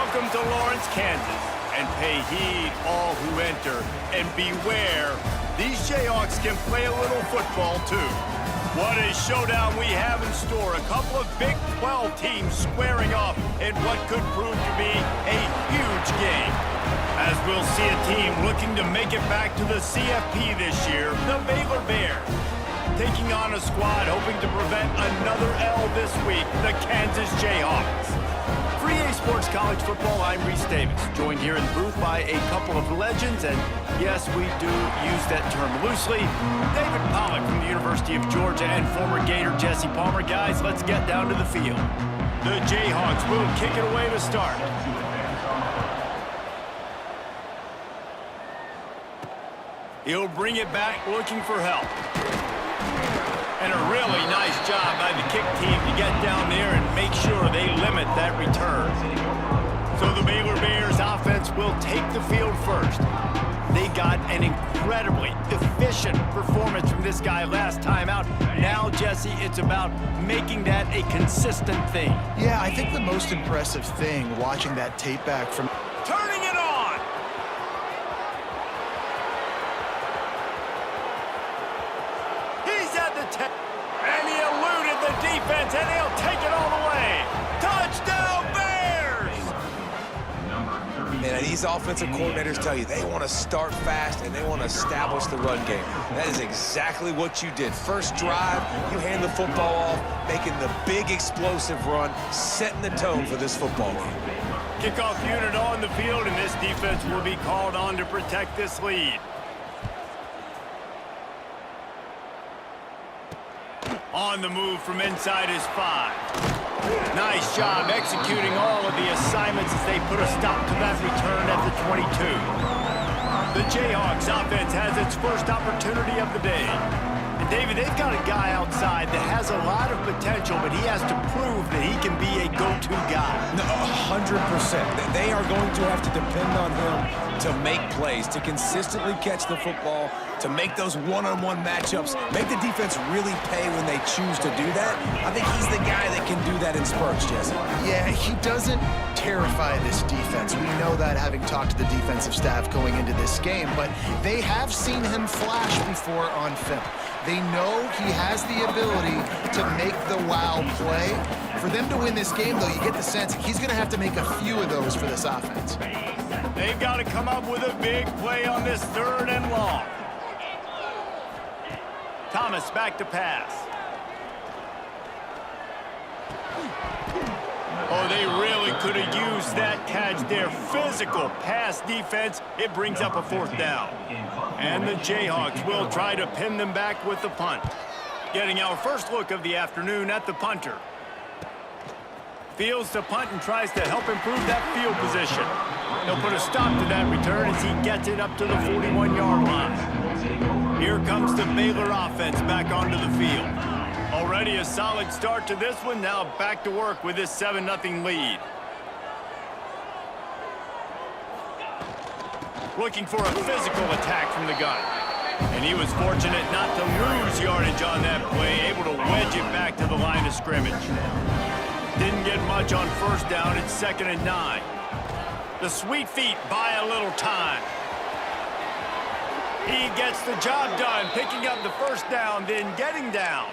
Welcome to Lawrence, Kansas, and pay heed all who enter, and beware, these Jayhawks can play a little football too. What a showdown we have in store. A couple of Big 12 teams squaring off in what could prove to be a huge game. As we'll see a team looking to make it back to the CFP this year, the Baylor Bears. Taking on a squad hoping to prevent another L this week, the Kansas Jayhawks. For EA Sports College Football, I'm Reese Davis, joined here in the booth by a couple of legends, and yes, we do use that term loosely. David Pollack from the University of Georgia and former Gator Jesse Palmer. Guys, let's get down to the field. The Jayhawks will kick it away to start. He'll bring it back looking for help. And a really nice job by the kick team to get down there and make sure they limit that return. So the Baylor Bears offense will take the field first. They got an incredibly efficient performance from this guy last time out. Now, Jesse, it's about making that a consistent thing. Yeah, I think the most impressive thing watching that tape back from... Turning it on! He's at the 10. And he eluded the defense, and he'll take it all the way. Touchdown, Bears! Man, these offensive coordinators tell you they want to start fast and they want to establish the run game. That is exactly what you did. First drive, you hand the football off, making the big explosive run, setting the tone for this football game. Kickoff unit on the field, and this defense will be called on to protect this lead. On the move from inside his 5. Nice job executing all of the assignments as they put a stop to that return at the 22. The Jayhawks offense has its first opportunity of the day. And David, they've got a guy outside that has a lot of potential, but he has to prove that he can be a go-to guy. No, 100%. They are going to have to depend on him to make plays, to consistently catch the football, to make those one-on-one matchups, make the defense really pay when they choose to do that. I think he's the guy that can do that in spurts, Jesse. Yeah, he doesn't terrify this defense. We know that having talked to the defensive staff going into this game, but they have seen him flash before on film. They know he has the ability to make the wow play. For them to win this game, though, you get the sense he's going to have to make a few of those for this offense. They've got to come up with a big play on this 3rd and long. Thomas back to pass. Oh, they really could have used that catch there. Physical pass defense. It brings up a 4th down. And the Jayhawks will try to pin them back with the punt. Getting our first look of the afternoon at the punter. Fields to punt and tries to help improve that field position. He'll put a stop to that return as he gets it up to the 41-yard line. Here comes the Baylor offense back onto the field. Already a solid start to this one. Now back to work with this 7-0 lead. Looking for a physical attack from the gun. And he was fortunate not to lose yardage on that play, able to wedge it back to the line of scrimmage. Didn't get much on 1st down. It's 2nd and 9. The sweet feet buy a little time. He gets the job done, picking up the 1st down, then getting down.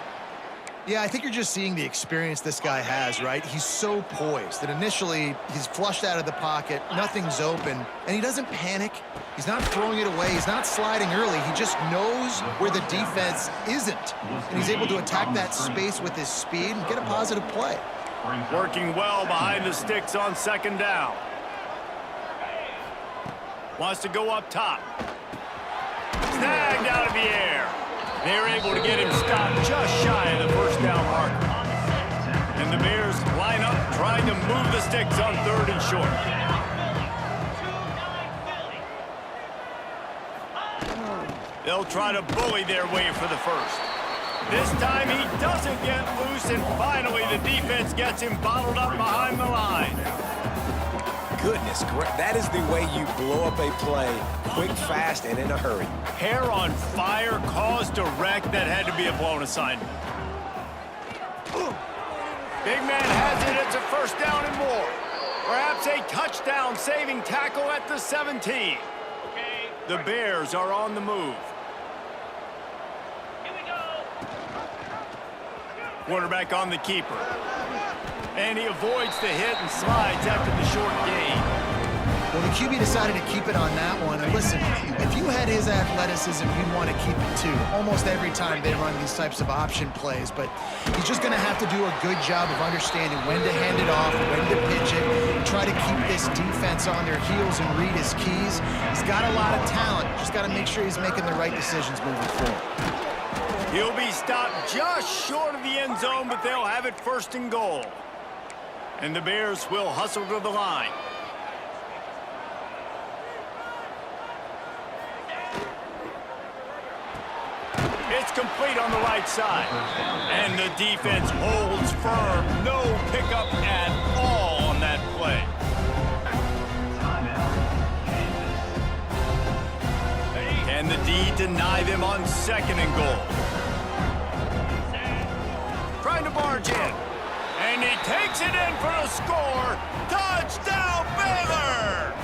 Yeah, I think you're just seeing the experience this guy has, right? He's so poised that initially he's flushed out of the pocket, nothing's open, and he doesn't panic. He's not throwing it away. He's not sliding early. He just knows where the defense isn't, and he's able to attack that space with his speed and get a positive play. Working well behind the sticks on 2nd down. Wants to go up top. Snagged out of the air. They're able to get him stopped just shy of the 1st down marker. And the Bears line up trying to move the sticks on 3rd and short. They'll try to bully their way for the 1st. This time he doesn't get loose, and finally the defense gets him bottled up behind the line. Goodness, that is the way you blow up a play, quick, fast, and in a hurry. Hair on fire, caused a wreck that had to be a blown assignment. Big man has it. It's a 1st down and more. Perhaps a touchdown-saving tackle at the 17. The Bears are on the move. Quarterback on the keeper. And he avoids the hit and slides after the short gain. Well, the QB decided to keep it on that one. And listen, if you had his athleticism, you'd want to keep it too. Almost every time they run these types of option plays. But he's just going to have to do a good job of understanding when to hand it off, when to pitch it, and try to keep this defense on their heels and read his keys. He's got a lot of talent. Just got to make sure he's making the right decisions moving forward. He'll be stopped just short of the end zone, but they'll have it 1st and goal. And the Bears will hustle to the line. It's complete on the right side. And the defense holds firm. No pickup at all on that play. Can the D deny them on 2nd and goal? Trying to barge in. And he takes it in for a score. Touchdown, Baylor!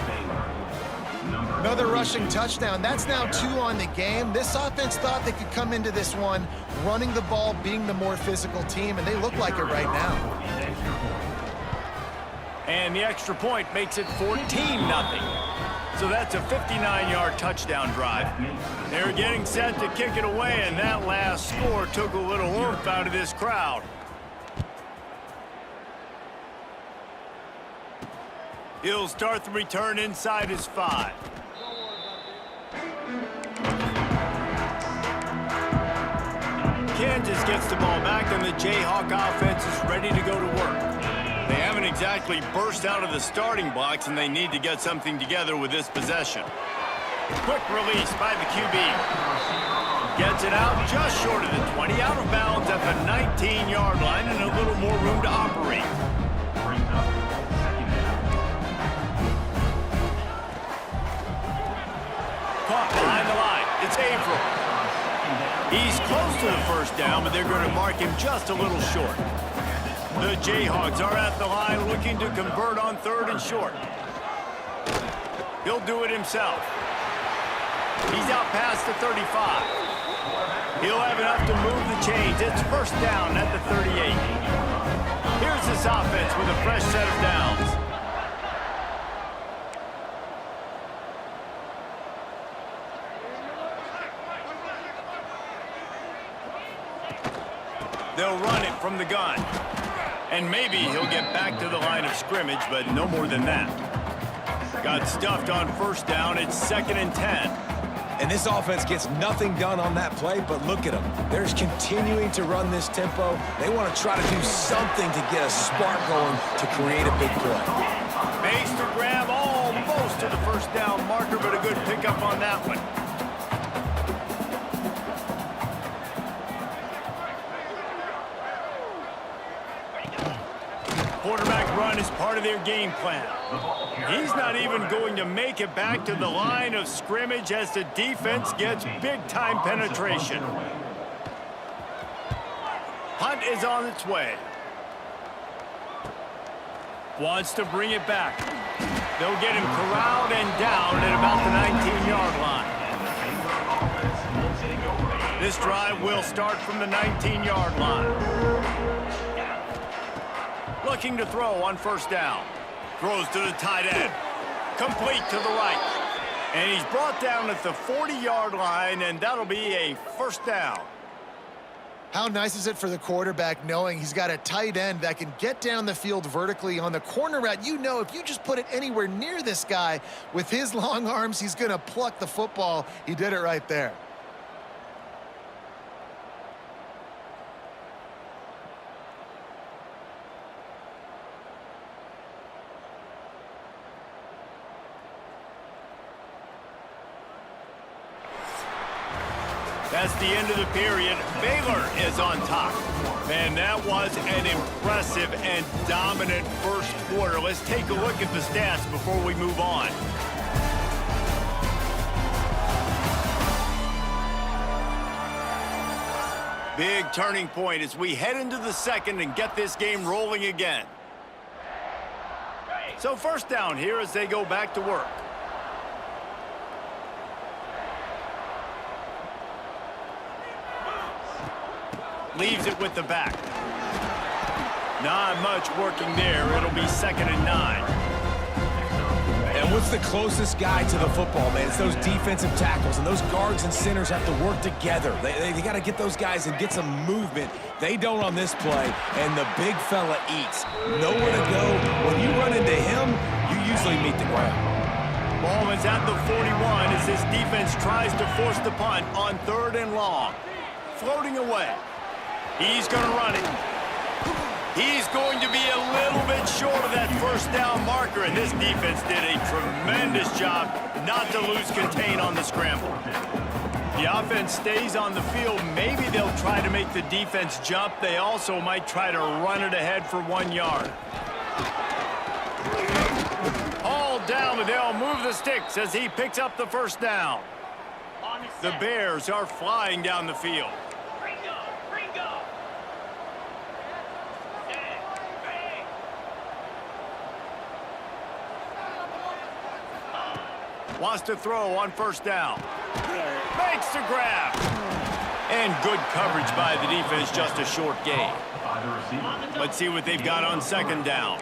Another rushing touchdown. That's now 2 on the game. This offense thought they could come into this one running the ball, being the more physical team, and they look like it right now. And the extra point makes it 14-0. So that's a 59-yard touchdown drive. They're getting set to kick it away, and that last score took a little oomph out of this crowd. He'll start the return inside his 5. Kansas gets the ball back, and the Jayhawk offense is ready to go to work. They haven't exactly burst out of the starting blocks, and they need to get something together with this possession. Quick release by the QB. Gets it out just short of the 20, out of bounds at the 19-yard line, and a little more room to operate. Caught behind the line. It's Averill. He's close to the 1st down, but they're going to mark him just a little short. The Jayhawks are at the line looking to convert on 3rd and short. He'll do it himself. He's out past the 35. He'll have enough to move the chains. It's 1st down at the 38. Here's this offense with a fresh set of downs. They'll run it from the gun. And maybe he'll get back to the line of scrimmage, but no more than that. Got stuffed on 1st down. It's 2nd and 10. And this offense gets nothing done on that play, but look at them. They're just continuing to run this tempo. They want to try to do something to get a spark going to create a big play. Makes the grab almost to the 1st down marker, but a good pickup on that one. Quarterback run is part of their game plan. He's not even going to make it back to the line of scrimmage as the defense gets big-time penetration. Hunt is on its way. Wants to bring it back. They'll get him corralled and down at about the 19-yard line. This drive will start from the 19-yard line. Looking to throw on 1st down. Throws to the tight end. Complete to the right. And he's brought down at the 40-yard line, and that'll be a 1st down. How nice is it for the quarterback knowing he's got a tight end that can get down the field vertically on the corner route? You know, if you just put it anywhere near this guy with his long arms, he's going to pluck the football. He did it right there. That's the end of the period. Baylor is on top. Man, that was an impressive and dominant 1st quarter. Let's take a look at the stats before we move on. Big turning point as we head into the 2nd and get this game rolling again. So first down here as they go back to work. Leaves it with the back. Not much working there. It'll be 2nd and 9. And what's the closest guy to the football, man? It's those defensive tackles, and those guards and centers have to work together. They got to get those guys and get some movement. They don't on this play, and the big fella eats. Nowhere to go. When you run into him, you usually meet the ground. Ballman's at the 41 as this defense tries to force the punt on 3rd and long. Floating away. He's going to run it. He's going to be a little bit short of that first down marker, and this defense did a tremendous job not to lose contain on the scramble. The offense stays on the field. Maybe they'll try to make the defense jump. They also might try to run it ahead for 1 yard. All down, but they'll move the sticks as he picks up the first down. The Bears are flying down the field. Wants to throw on first down. Makes the grab. And good coverage by the defense, just a short gain. Let's see what they've got on 2nd down.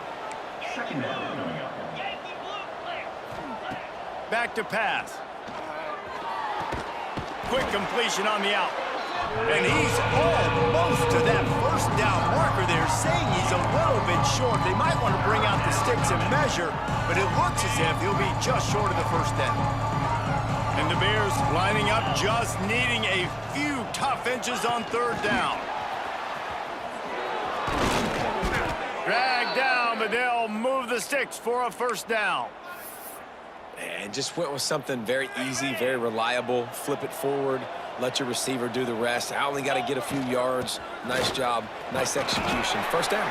Back to pass. Quick completion on the out. And he's almost to that first down marker there, saying he's a little bit short. They might want to bring out the sticks and measure, but it looks as if he'll be just short of the first down. And the Bears lining up, just needing a few tough inches on 3rd down. Dragged down, but they'll move the sticks for a first down. And just went with something very easy, very reliable. Flip it forward. Let your receiver do the rest. I only got to get a few yards. Nice job. Nice execution. First down.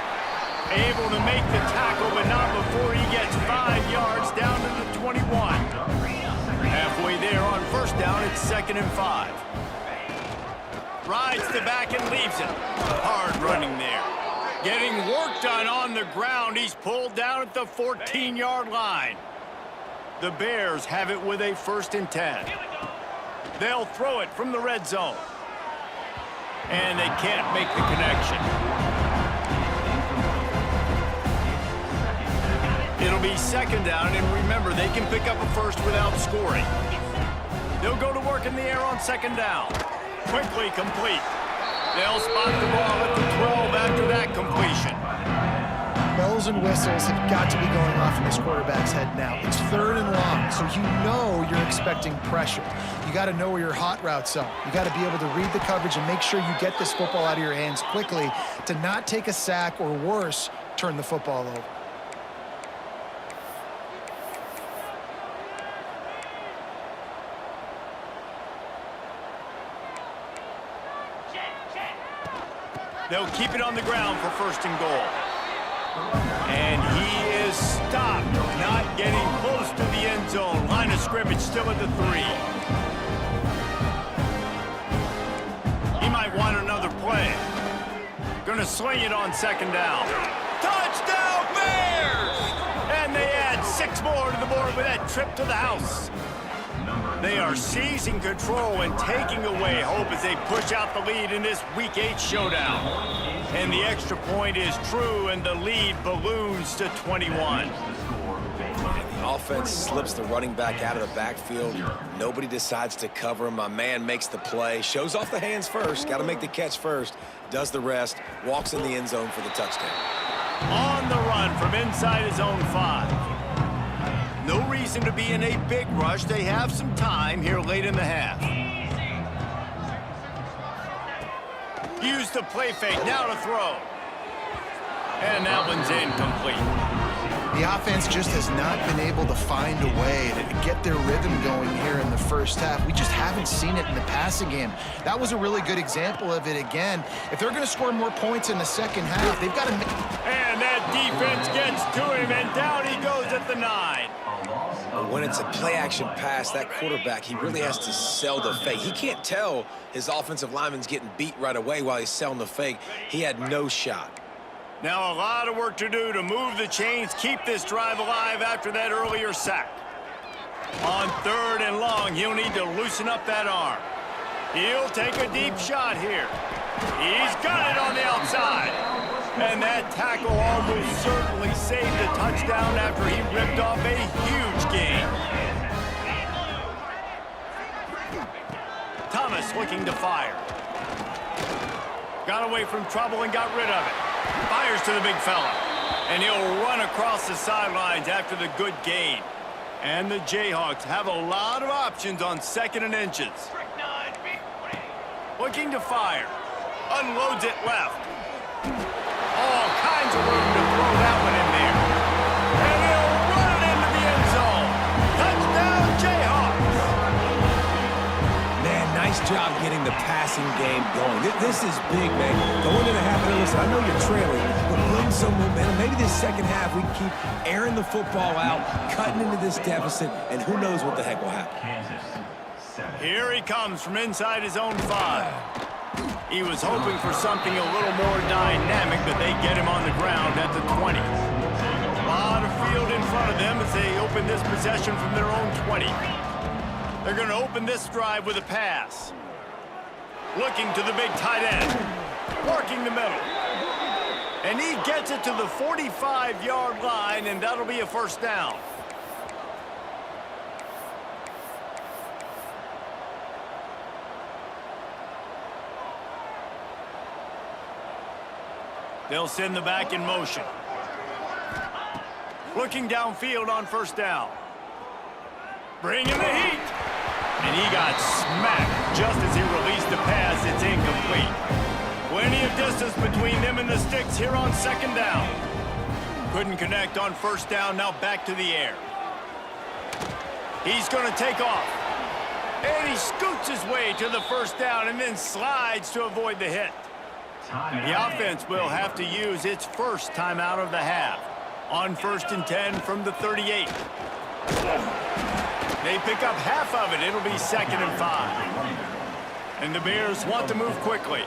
Able to make the tackle, but not before he gets 5 yards down to the 21. Halfway there on first down, it's 2nd and 5. Rides the back and leaves it. Hard running there. Getting work done on the ground. He's pulled down at the 14-yard line. The Bears have it with a 1st and 10. They'll throw it from the red zone. And they can't make the connection. It'll be 2nd down, and remember, they can pick up a first without scoring. They'll go to work in the air on 2nd down. Quickly complete. They'll spot the ball at the 12 after that completion. Bells and whistles have got to be going off in this quarterback's head now. It's 3rd and long, so you know you're expecting pressure. You got to know where your hot routes are. You got to be able to read the coverage and make sure you get this football out of your hands quickly to not take a sack or worse, turn the football over. They'll keep it on the ground for 1st and goal. And he is stopped, not getting close to the end zone. Line of scrimmage still at the 3. He might want another play. Gonna sling it on 2nd down. Touchdown, Bears! And they add 6 more to the board with that trip to the house. They are seizing control and taking away hope as they push out the lead in this Week 8 showdown. And the extra point is true, and the lead balloons to 21. The offense slips the running back out of the backfield. Nobody decides to cover him. My man makes the play. Shows off the hands first. Got to make the catch first. Does the rest. Walks in the end zone for the touchdown. On the run from inside his own 5. No reason to be in a big rush. They have some time here late in the half. Use the play fake, now to throw. And that one's incomplete. The offense just has not been able to find a way to get their rhythm going here in the first half. We just haven't seen it in the passing game. That was a really good example of it again. If they're going to score more points in the second half, they've got to make... And that defense gets to him, and down he goes at the 9. When it's a play-action pass, that quarterback, he really has to sell the fake. He can't tell his offensive lineman's getting beat right away while he's selling the fake. He had no shot. Now a lot of work to do to move the chains, keep this drive alive after that earlier sack. On 3rd and long, he'll need to loosen up that arm. He'll take a deep shot here. He's got it on the outside. And that tackle almost certainly saved a touchdown after he ripped off a huge gain. Thomas looking to fire. Got away from trouble and got rid of it. Fires to the big fella. And he'll run across the sidelines after the good gain. And the Jayhawks have a lot of options on 2nd and inches. Looking to fire. Unloads it left. All kinds of room to throw that one in there. And he'll run it into the end zone. Touchdown, Jayhawks. Man, nice job getting the passing game going. This is big, man. Going into the half, listen, I know you're trailing, but bring some momentum. Maybe this second half we can keep airing the football out, cutting into this deficit, and who knows what the heck will happen. Here he comes from inside his own 5. He was hoping for something a little more dynamic, but they get him on the ground at the 20. A lot of field in front of them as they open this possession from their own 20. They're going to open this drive with a pass. Looking to the big tight end. Working the middle. And he gets it to the 45-yard line, and that'll be a first down. They'll send the back in motion. Looking downfield on first down. Bringing the heat. And he got smacked just as he released the pass. It's incomplete. Plenty of distance between them and the sticks here on 2nd down. Couldn't connect on first down. Now back to the air. He's going to take off. And he scoots his way to the first down and then slides to avoid the hit. The offense will have to use its first timeout of the half. On 1st and 10 from the 38. They pick up half of it. It'll be 2nd and 5. And the Bears want to move quickly.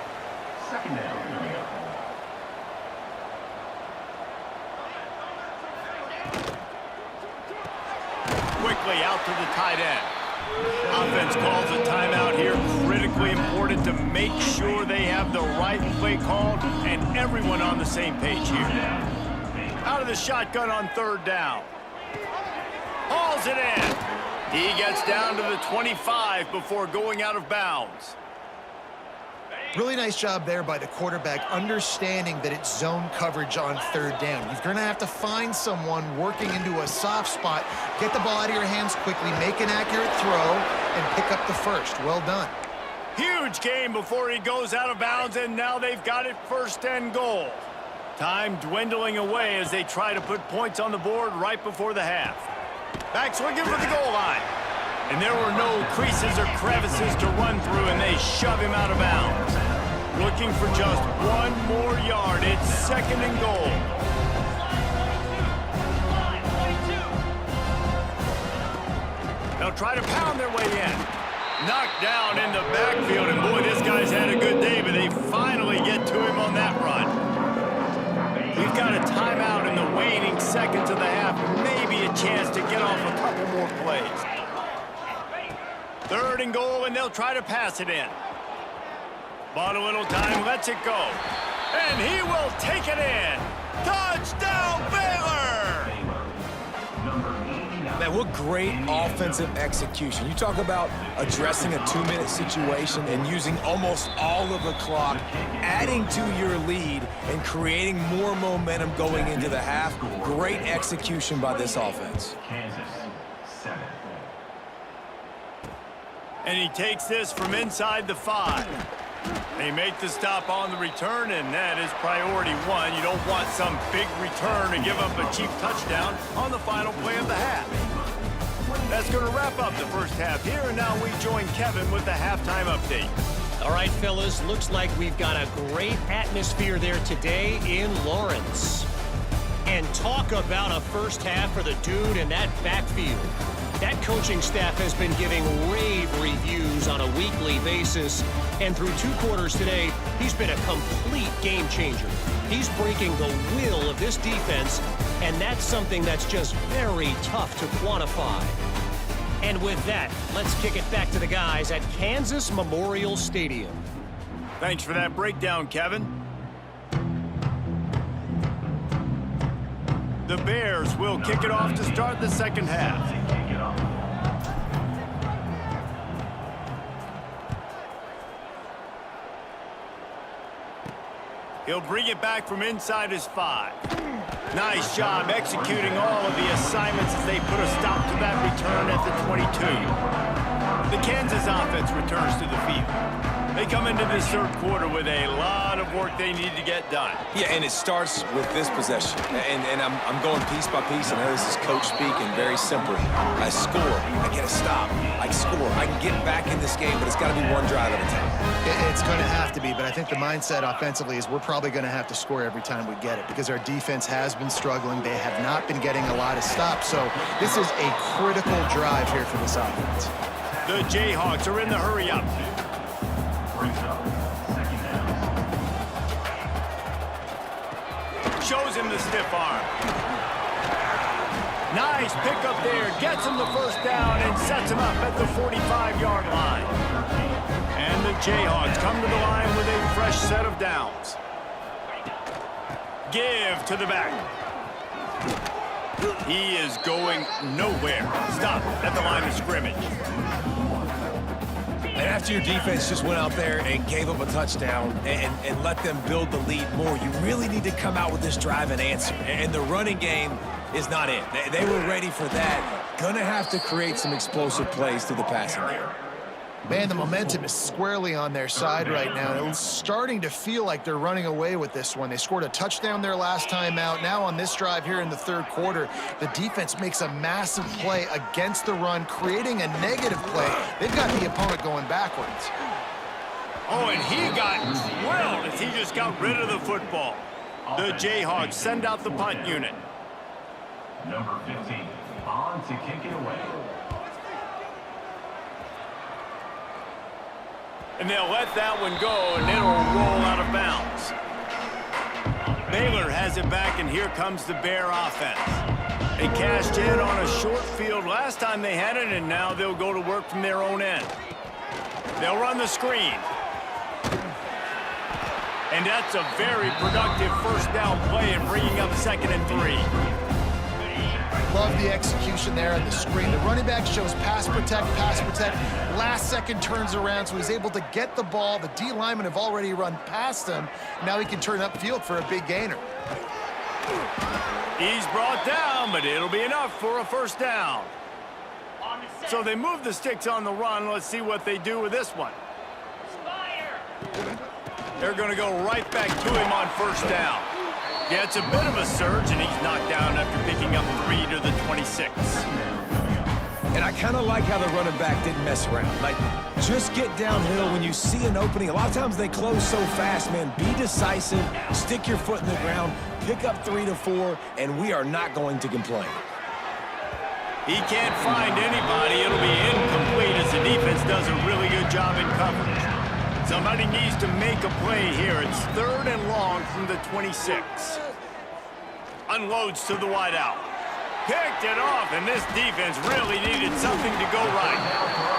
Quickly out to the tight end. Offense calls a timeout here. Critically important to make sure they have the right play called and everyone on the same page here. Out of the shotgun on 3rd down. Hauls it in. He gets down to the 25 before going out of bounds. Really nice job there by the quarterback, understanding that it's zone coverage on 3rd down. You're going to have to find someone working into a soft spot, get the ball out of your hands quickly, make an accurate throw, and pick up the first. Well done. Huge game before he goes out of bounds, and now they've got it 1st and goal. Time dwindling away as they try to put points on the board right before the half. Backs looking for the goal line. And there were no creases or crevices to run through, and they shove him out of bounds. Looking for just 1 more yard. It's 2nd and goal. They'll try to pound their way in. Knocked down in the backfield, and boy, this guy's had a good day, but they finally get to him on that run. We've got a timeout in the waning seconds of the half, maybe a chance to get off a couple more plays. 3rd and goal, and they'll try to pass it in. Bought a little time, lets it go. And he will take it in. Touchdown, Baylor! Man, what great offensive execution. You talk about addressing a 2-minute situation and using almost all of the clock, adding to your lead and creating more momentum going into the half. Great execution by this offense. And he takes this from inside the 5. They make the stop on the return, and that is priority 1. You don't want some big return to give up a cheap touchdown on the final play of the half. That's going to wrap up the first half here, and now we join Kevin with the halftime update. All right, fellas, looks like we've got a great atmosphere there today in Lawrence. And talk about a first half for the dude in that backfield. That coaching staff has been giving rave reviews on a weekly basis, and through 2 quarters today, he's been a complete game changer. He's breaking the will of this defense, and that's something that's just very tough to quantify. And with that, let's kick it back to the guys at Kansas Memorial Stadium. Thanks for that breakdown, Kevin. The Bears will kick it off to start the second half. He'll bring it back from inside his 5. Nice job executing all of the assignments as they put a stop to that return at the 22. The Kansas offense returns to the field. They come into this third quarter with a lot of work they need to get done. Yeah, and it starts with this possession. And I'm going piece by piece. I know this is coach speaking, very simple. I score. I get a stop. I score. I can get back in this game, but it's got to be one drive at a time. It's going to have to be, but I think the mindset offensively is we're probably going to have to score every time we get it because our defense has been struggling. They have not been getting a lot of stops, so this is a critical drive here for this offense. The Jayhawks are in the hurry-up. Shows him the stiff arm. Nice pickup there. Gets him the first down and sets him up at the 45-yard line. And the Jayhawks come to the line with a fresh set of downs. Give to the back. He is going nowhere. Stop at the line of scrimmage. And after your defense just went out there and gave up a touchdown and let them build the lead more, you really need to come out with this drive and answer. And the running game is not it. They were ready for that. Gonna have to create some explosive plays through the passing game. Man, the momentum is squarely on their side right now. It's starting to feel like they're running away with this one. They scored a touchdown their last time out. Now on this drive here in the third quarter, the defense makes a massive play against the run, creating a negative play. They've got the opponent going backwards. Oh, and he got drilled as he just got rid of the football. The Jayhawks send out the punt unit. Number 15, on to kick it away. And they'll let that one go, and it'll roll out of bounds. Baylor has it back, and here comes the Bear offense. They cashed in on a short field last time they had it, and now they'll go to work from their own end. They'll run the screen. And that's a very productive first down play and bringing up 2nd and 3. Love the execution there on the screen. The running back shows pass protect, pass protect. Last second turns around, so he's able to get the ball. The D linemen have already run past him. Now he can turn upfield for a big gainer. He's brought down, but it'll be enough for a first down. So they move the sticks on the run. Let's see what they do with this one. They're going to go right back to him on first down. Yeah, it's a bit of a surge, and he's knocked down after picking up 3 to the 26. And I kind of like how the running back didn't mess around. Like, just get downhill when you see an opening. A lot of times they close so fast, man. Be decisive, stick your foot in the ground, pick up 3 to 4, and we are not going to complain. He can't find anybody. It'll be incomplete as the defense does a really good job in coverage. Somebody needs to make a play here. It's 3rd and long from the 26. Unloads to the wideout. Picked it off, and this defense really needed something to go right.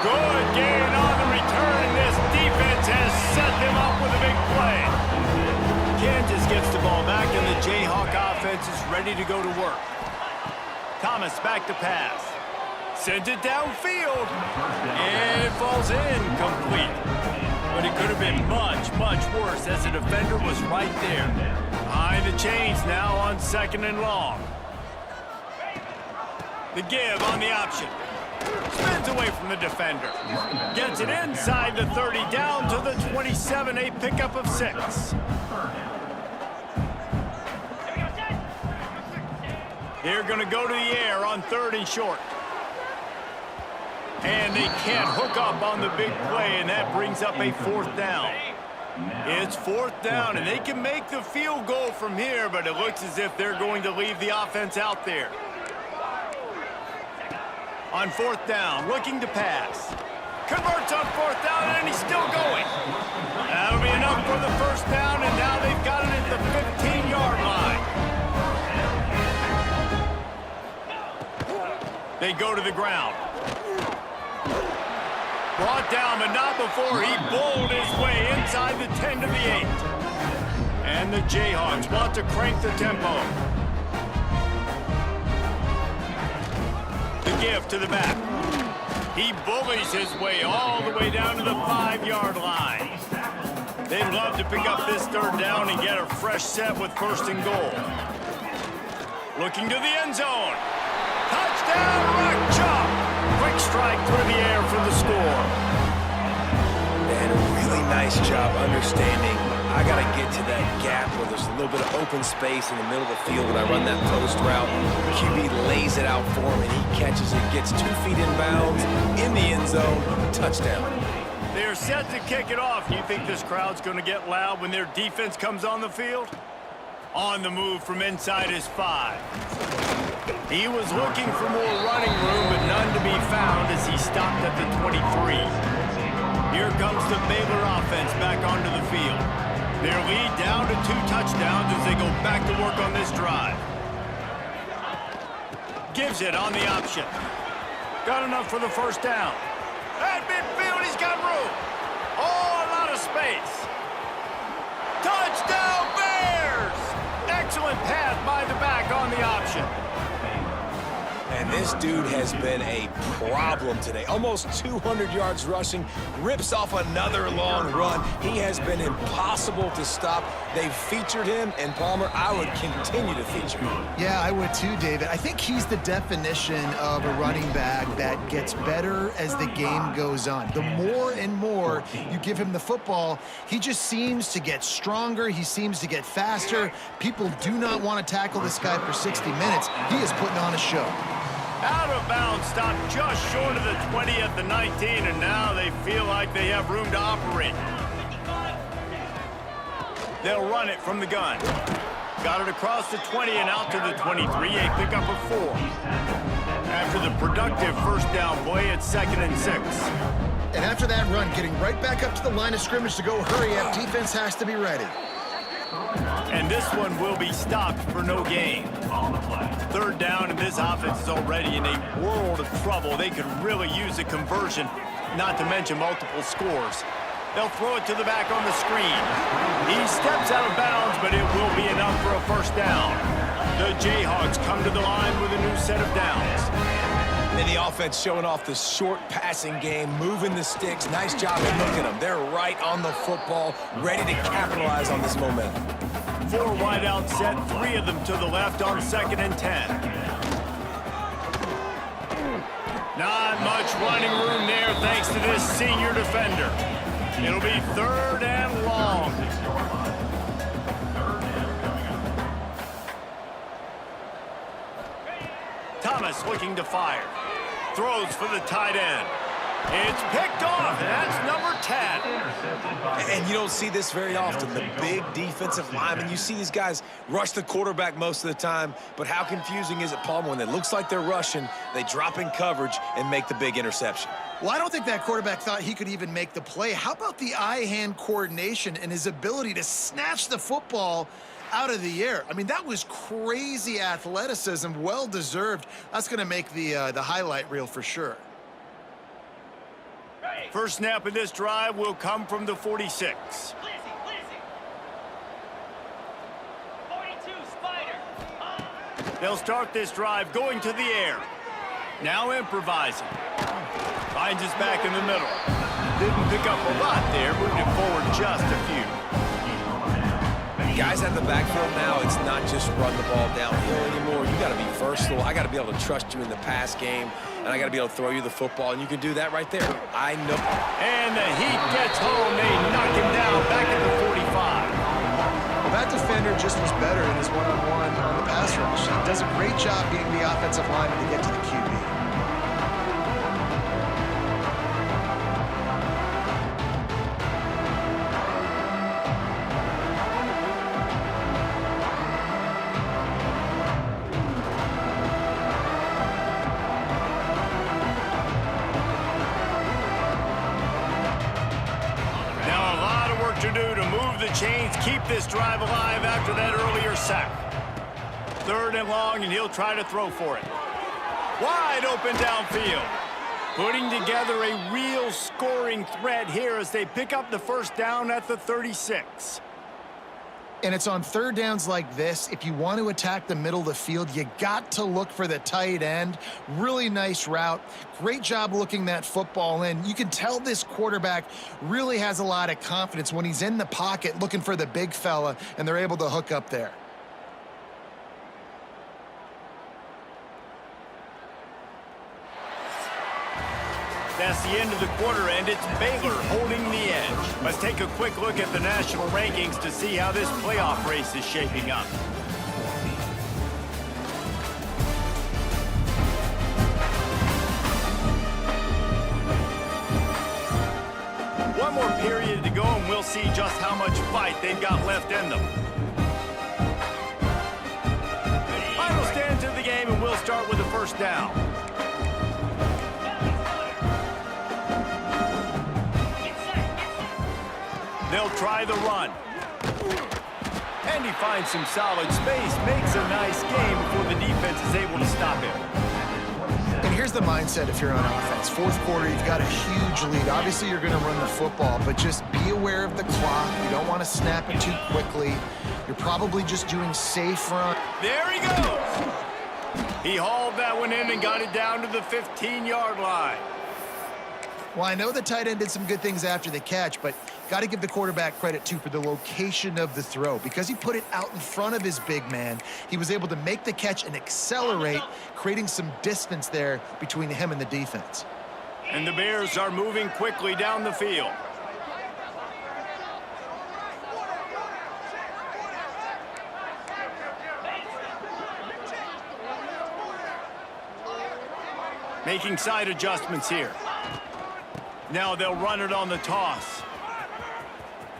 Good gain on the return, and this defense has set them up with a big play. Kansas gets the ball back, and the Jayhawk offense is ready to go to work. Thomas back to pass. Sends it downfield, and it falls incomplete. But it could have been much, much worse as the defender was right there. Behind the chains now on 2nd and long. The give on the option. Spins away from the defender. Gets it inside the 30, down to the 27, a pickup of 6. They're going to go to the air on 3rd and short. And they can't hook up on the big play, and that brings up a 4th down. It's 4th down, and they can make the field goal from here, but it looks as if they're going to leave the offense out there. On 4th down, looking to pass. Converts on 4th down, and he's still going. That'll be enough for the first down, and now they've got it at the 15-yard line. They go to the ground. Brought down, but not before he bowled his way inside the 10 to the 8. And the Jayhawks want to crank the tempo. The give to the back. He bullies his way all the way down to the 5-yard line. They'd love to pick up this 3rd down and get a fresh set with 1st and goal. Looking to the end zone. Touchdown, Rock Chalk! Quick strike through the air for the score. And a really nice job understanding I got to get to that gap where there's a little bit of open space in the middle of the field when I run that post route. QB lays it out for him, and he catches it, gets 2 feet in bounds, in the end zone, touchdown. They're set to kick it off. You think this crowd's going to get loud when their defense comes on the field? On the move from inside his 5. He was looking for more running room, but none to be found as he stopped at the 23. Here comes the Baylor offense back onto the field. Their lead down to 2 touchdowns as they go back to work on this drive. Gives it on the option. Got enough for the first down. At midfield, he's got room. Oh, a lot of space. Touchdown, Bears! Excellent pass by the back on the option. And this dude has been a problem today. Almost 200 yards rushing, rips off another long run. He has been impossible to stop. They've featured him, and Palmer, I would continue to feature him. Yeah, I would too, David. I think he's the definition of a running back that gets better as the game goes on. The more and more you give him the football, he just seems to get stronger. He seems to get faster. People do not want to tackle this guy for 60 minutes. He is putting on a show. Out of bounds, stopped just short of the 20 at the 19, and now they feel like they have room to operate. They'll run it from the gun. Got it across the 20 and out to the 23, a pickup of 4. After the productive first down play, it's 2nd and 6. And after that run, getting right back up to the line of scrimmage to go hurry up, defense has to be ready. And this one will be stopped for no gain. 3rd down, and this offense is already in a world of trouble. They could really use a conversion, not to mention multiple scores. They'll throw it to the back on the screen. He steps out of bounds, but it will be enough for a first down. The Jayhawks come to the line with a new set of downs. And the offense showing off the short passing game, moving the sticks. Nice job, and look at them. They're right on the football, ready to capitalize on this momentum. 4 wide out set, 3 of them to the left on 2nd and 10. Not much running room there thanks to this senior defender. It'll be 3rd and long. Thomas looking to fire. Throws for the tight end. It's picked off, and that's number 10. And you don't see this very often. The big defensive linemen, you see these guys rush the quarterback most of the time, but how confusing is it, Palmer, when it looks like they're rushing, they drop in coverage and make the big interception? Well, I don't think that quarterback thought he could even make the play. How about the eye-hand coordination and his ability to snatch the football out of the air? I mean, that was crazy athleticism, well-deserved. That's going to make the highlight reel for sure. First snap of this drive will come from the 46. 42, Spider. They'll start this drive going to the air. Now improvising. Finds his back in the middle. Didn't pick up a lot there, moved it forward just a few. Guys at the backfield now, it's not just run the ball downhill anymore. You got to be versatile. I got to be able to trust you in the pass game, and I got to be able to throw you the football, and you can do that right there. I know. And the Heat gets home. They knock him down back at the 45. Well, that defender just was better in his one-on-one on the pass rush. He does a great job being the offensive lineman to get to the QB. chains keep this drive alive after that earlier sack. 3rd and long, and he'll try to throw for it. Wide open downfield. Putting together a real scoring threat here as they pick up the first down at the 36. And it's on 3rd downs like this. If you want to attack the middle of the field, you got to look for the tight end. Really nice route. Great job looking that football in. You can tell this quarterback really has a lot of confidence when he's in the pocket looking for the big fella, and they're able to hook up there. That's the end of the quarter, and it's Baylor holding the edge. Let's take a quick look at the national rankings to see how this playoff race is shaping up. One more period to go, and we'll see just how much fight they've got left in them. Final stand to the game, and we'll start with the first down. They'll try the run. And he finds some solid space, makes a nice game before the defense is able to stop him. And here's the mindset if you're on offense. 4th quarter, you've got a huge lead. Obviously, you're going to run the football, but just be aware of the clock. You don't want to snap it too quickly. You're probably just doing safe run. There he goes. He hauled that one in and got it down to the 15-yard line. Well, I know the tight end did some good things after the catch, but got to give the quarterback credit, too, for the location of the throw. Because he put it out in front of his big man, he was able to make the catch and accelerate, creating some distance there between him and the defense. And the Bears are moving quickly down the field. Making side adjustments here. Now they'll run it on the toss.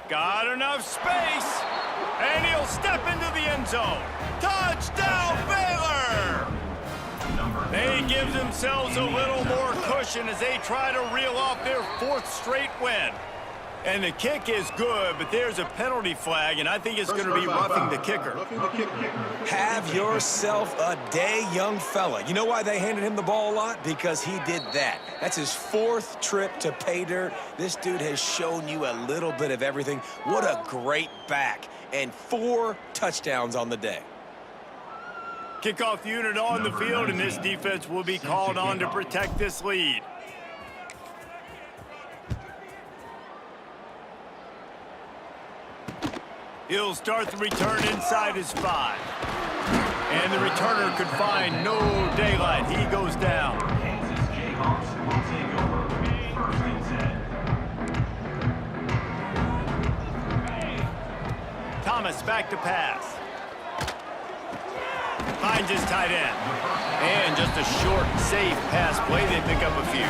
Got enough space. And he'll step into the end zone. Touchdown, Baylor! They give themselves a little more cushion as they try to reel off their 4th straight win. And the kick is good, but there's a penalty flag, and I think it's going to be roughing the kicker. Have yourself a day, young fella. You know why they handed him the ball a lot? Because he did that. That's his 4th trip to pay dirt. This dude has shown you a little bit of everything. What a great back. And 4 touchdowns on the day. Kickoff unit on the field, and this defense will be called on to protect this lead. He'll start the return inside his 5. And the returner could find no daylight. He goes down. Kansas Jayhawks will take over. 1st and 10. Thomas back to pass. Finds his tight end. And just a short, safe pass play. They pick up a few.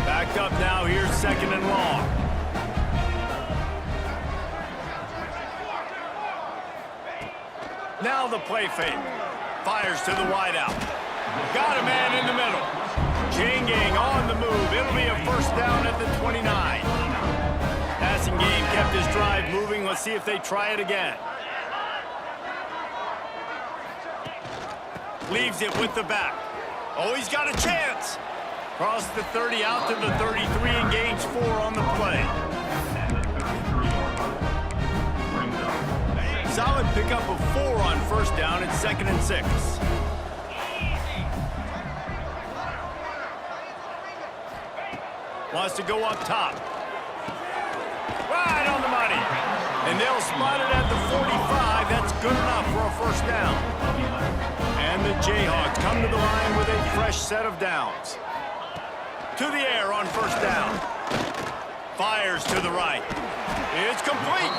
Backed up now. Here's 2nd and long. Now the play fake. Fires to the wideout. Got a man in the middle. Jinging on the move. It'll be a first down at the 29. Passing game kept his drive moving. Let's see if they try it again. Leaves it with the back. Oh, he's got a chance. Cross the 30 out to the 33 and gains 4 on the play. Solid pickup of 4 on first down at 2nd and 6. Wants to go up top. Right on the money. And they'll spot it at the 45. That's good enough for a first down. And the Jayhawks come to the line with a fresh set of downs. To the air on first down. Fires to the right. It's complete.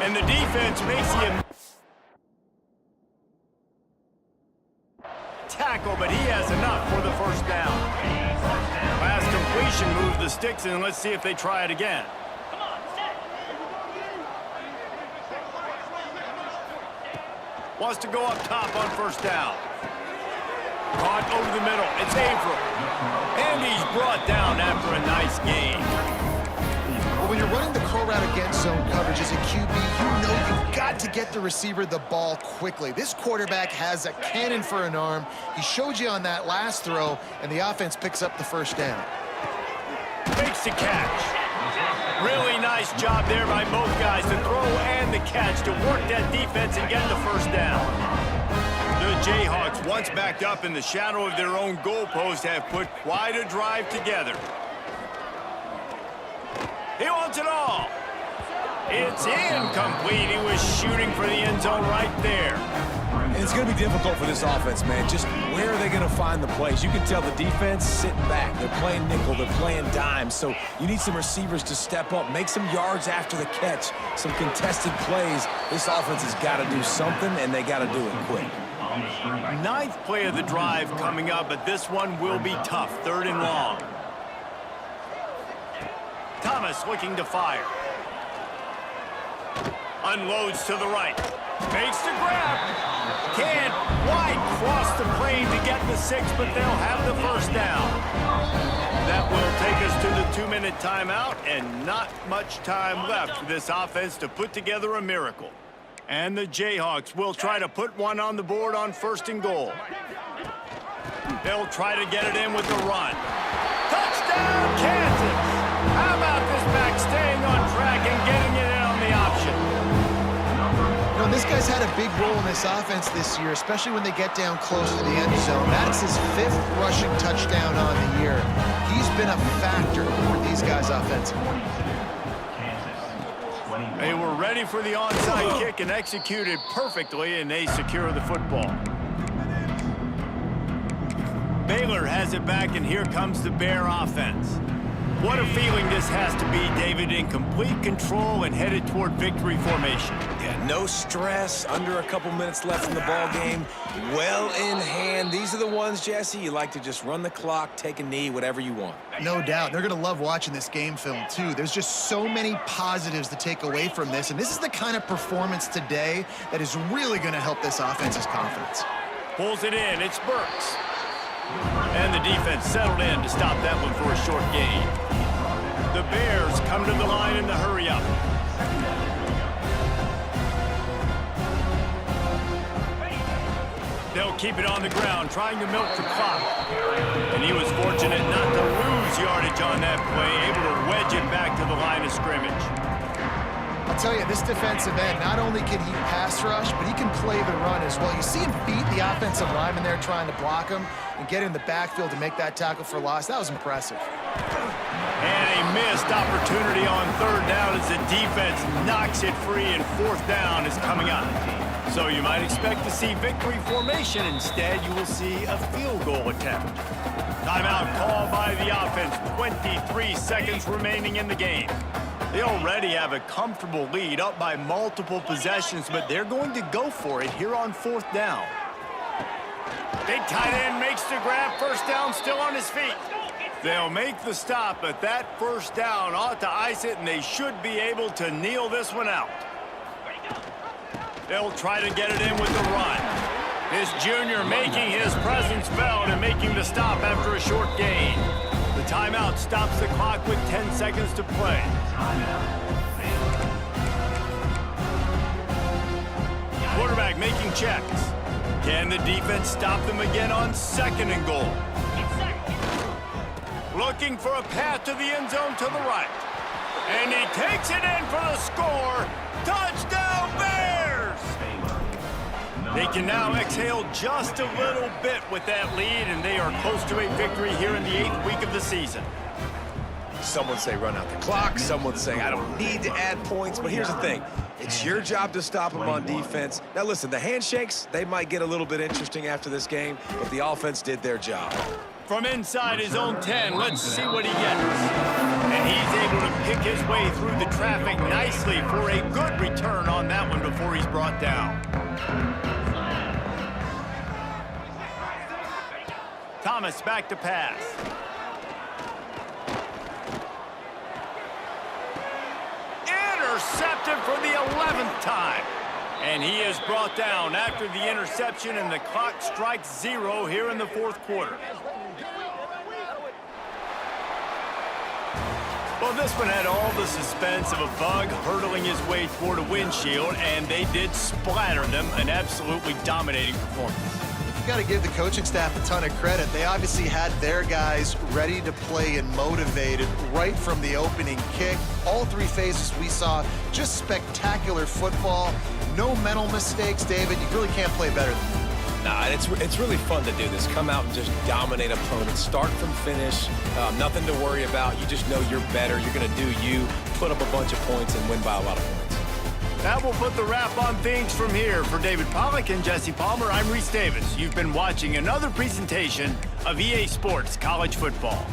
And the defense makes the tackle, but he has enough for the first down. Last completion moves the sticks in. Let's see if they try it again. Wants to go up top on first down. Caught over the middle. It's Averill. And he's brought down after a nice game. Well, when you're running the curl route against zone coverage as a QB, you know you've got to get the receiver the ball quickly. This quarterback has a cannon for an arm. He showed you on that last throw, and the offense picks up the first down. Makes the catch. Really nice job there by both guys, the throw and the catch, to work that defense and get the first down. The Jayhawks, once backed up in the shadow of their own goalpost, have put quite a drive together. He wants it all. It's incomplete. He was shooting for the end zone right there. And it's going to be difficult for this offense, man. Just where are they going to find the plays? You can tell the defense sitting back. They're playing nickel. They're playing dime. So you need some receivers to step up, make some yards after the catch, some contested plays. This offense has got to do something, and they got to do it quick. Ninth play of the drive coming up, but this one will be tough. 3rd and long. Thomas looking to fire. Unloads to the right. Makes the grab. Can't quite cross the plane to get the 6, but they'll have the first down. That will take us to the 2-minute timeout, and not much time left for this offense to put together a miracle. And the Jayhawks will try to put one on the board on 1st and goal. They'll try to get it in with the run. Touchdown, Kansas! How about this back staying on track and getting it in on the option? You know, this guy's had a big role in this offense this year, especially when they get down close to the end zone. That's his 5th rushing touchdown on the year. He's been a factor for these guys offensively. They were ready for the onside kick and executed perfectly, and they secure the football. Baylor has it back, and here comes the Bear offense. What a feeling this has to be, David, in complete control and headed toward victory formation. Yeah, no stress, under a couple minutes left in the ball game, well in hand. These are the ones, Jesse, you like to just run the clock, take a knee, whatever you want. No doubt. They're going to love watching this game film, too. There's just so many positives to take away from this, and this is the kind of performance today that is really going to help this offense's confidence. Pulls it in. It's Burks. And the defense settled in to stop that one for a short gain. The Bears come to the line in the hurry-up. They'll keep it on the ground, trying to milk the clock. And he was fortunate not to lose yardage on that play, able to wedge it back to the line of scrimmage. I'll tell you, this defensive end, not only can he pass rush, but he can play the run as well. You see him beat the offensive lineman there trying to block him and get in the backfield to make that tackle for loss. That was impressive. And a missed opportunity on 3rd down as the defense knocks it free, and 4th down is coming up. So you might expect to see victory formation. Instead, you will see a field goal attempt. Timeout called by the offense. 23 seconds remaining in the game. They already have a comfortable lead, up by multiple possessions, but they're going to go for it here on 4th down. Big tight end makes the grab. 1st down, still on his feet. They'll make the stop, but that 1st down ought to ice it, and they should be able to kneel this one out. They'll try to get it in with the run. This junior making his presence felt and making the stop after a short gain. The timeout stops the clock with 10 seconds to play. Quarterback making checks. Can the defense stop them again on 2nd and goal? Looking for a path to the end zone to the right. And he takes it in for the score. Touchdown, Bears! They can now exhale just a little bit with that lead, and they are close to a victory here in the 8th week of the season. Some would say run out the clock. Some would say I don't need to add points. But here's the thing. It's your job to stop them on defense. Now, listen, the handshakes, they might get a little bit interesting after this game, but the offense did their job. From inside his own 10, let's see what he gets. And he's able to pick his way through the traffic nicely for a good return on that one before he's brought down. Thomas back to pass. Intercepted for the 11th time. And he is brought down after the interception, and the clock strikes 0 here in the 4th quarter. Well, this one had all the suspense of a bug hurtling his way toward a windshield, and they did splatter them, an absolutely dominating performance. Got to give the coaching staff a ton of credit. They obviously had their guys ready to play and motivated right from the opening kick. All three phases we saw just spectacular football. No mental mistakes, David. You really can't play better than that. Nah, and it's really fun to do this. Come out and just dominate opponents. Start from finish. Nothing to worry about. You just know you're better. You're going to do you, put up a bunch of points, and win by a lot of points. That will put the wrap on things from here. For David Pollack and Jesse Palmer, I'm Reese Davis. You've been watching another presentation of EA Sports College Football.